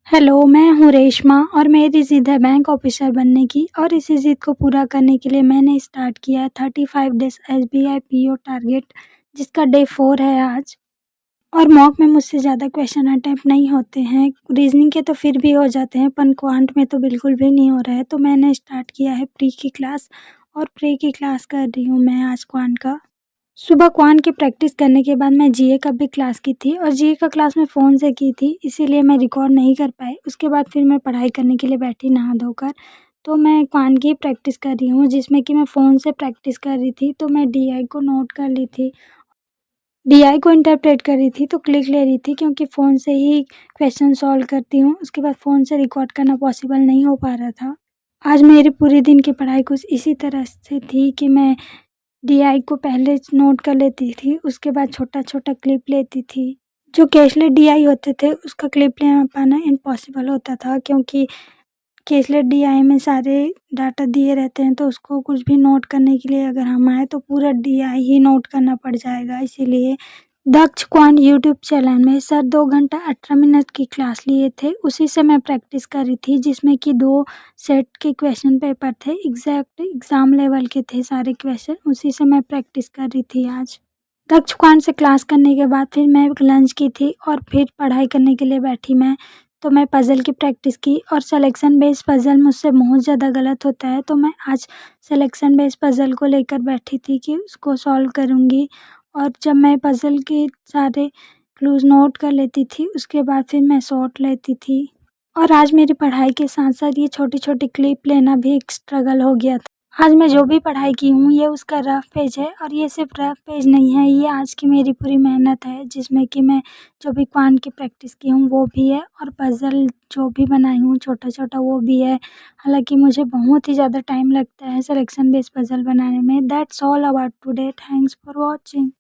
Hello, मैं हूँ रेशमा और मेरी ज़िद है बैंक ऑफिसर बनने की और इसी ज़िद को पूरा करने के लिए मैंने स्टार्ट किया है 35 डेज़ एसबीआई पीओ टारगेट, जिसका डे 4 है आज। और मॉक में मुझसे ज़्यादा क्वेश्चन अटेम्प्ट नहीं होते हैं। रीजनिंग के तो फिर भी हो जाते हैं, पर क्वांट में तो बिल्कुल भी नहीं हो रहा है। तो मैंने स्टार्ट किया है प्री की क्लास और प्री की क्लास कर रही हूँ मैं आज क्वांट का। सुबह क्वांट की प्रैक्टिस करने के बाद मैं जीए का भी क्लास की थी और जीए का क्लास मैं फ़ोन से की थी, इसीलिए मैं रिकॉर्ड नहीं कर पाई। उसके बाद फिर मैं पढ़ाई करने के लिए बैठी नहा धोकर। तो मैं क्वांट की प्रैक्टिस कर रही हूँ, जिसमें कि मैं फ़ोन से प्रैक्टिस कर रही थी, तो मैं डीआई को नोट कर ली थी। डीआई को इंटरप्रेट कर रही थी, तो क्लिक ले रही थी क्योंकि फ़ोन से ही क्वेश्चन सॉल्व करती हूँ। उसके बाद फ़ोन से रिकॉर्ड करना पॉसिबल नहीं हो पा रहा था। आज मेरे पूरे दिन की पढ़ाई कुछ इसी तरह से थी कि मैं डीआई को पहले नोट कर लेती थी, उसके बाद छोटा-छोटा क्लिप लेती थी। जो कैशलेस डीआई होते थे, उसका क्लिप ले पाना इम्पॉसिबल होता था क्योंकि कैशलेस डीआई में सारे डाटा दिए रहते हैं, तो उसको कुछ भी नोट करने के लिए अगर हम आए तो पूरा डीआई ही नोट करना पड़ जाएगा। इसीलिए दक्ष क्वांट यूट्यूब चैनल में सर 2 घंटा 18 मिनट की क्लास लिए थे, उसी से मैं प्रैक्टिस कर रही थी, जिसमें कि 2 सेट के क्वेश्चन पेपर थे, एग्जैक्ट एग्ज़ाम लेवल के थे सारे क्वेश्चन, उसी से मैं प्रैक्टिस कर रही थी आज। दक्ष क्वांट से क्लास करने के बाद फिर मैं लंच की थी और फिर पढ़ाई करने के लिए बैठी मैं। तो मैं पज़ल की प्रैक्टिस की और सिलेक्शन बेस्ड पज़ल मुझसे बहुत ज़्यादा गलत होता है, तो मैं आज सिलेक्शन बेस्ड पज़ल को लेकर बैठी थी कि उसको सॉल्व करूँगी। और जब मैं पज़ल के सारे क्लूज़ नोट कर लेती थी, उसके बाद फिर मैं शॉर्ट लेती थी। और आज मेरी पढ़ाई के साथ-साथ ये छोटी-छोटी क्लिप लेना भी एक स्ट्रगल हो गया था। आज मैं जो भी पढ़ाई की हूँ, ये उसका रफ पेज है और ये सिर्फ़ रफ पेज नहीं है, ये आज की मेरी पूरी मेहनत है, जिसमें कि मैं जो भी क्वांट की प्रैक्टिस की हूँ, वो भी है और पज़ल जो भी बनाई हूँ छोटा-छोटा, वो भी है। हालाँकि मुझे बहुत ही ज़्यादा टाइम लगता है सिलेक्शन बेस्ड पज़ल बनाने में। That's all about today. Thanks for watching.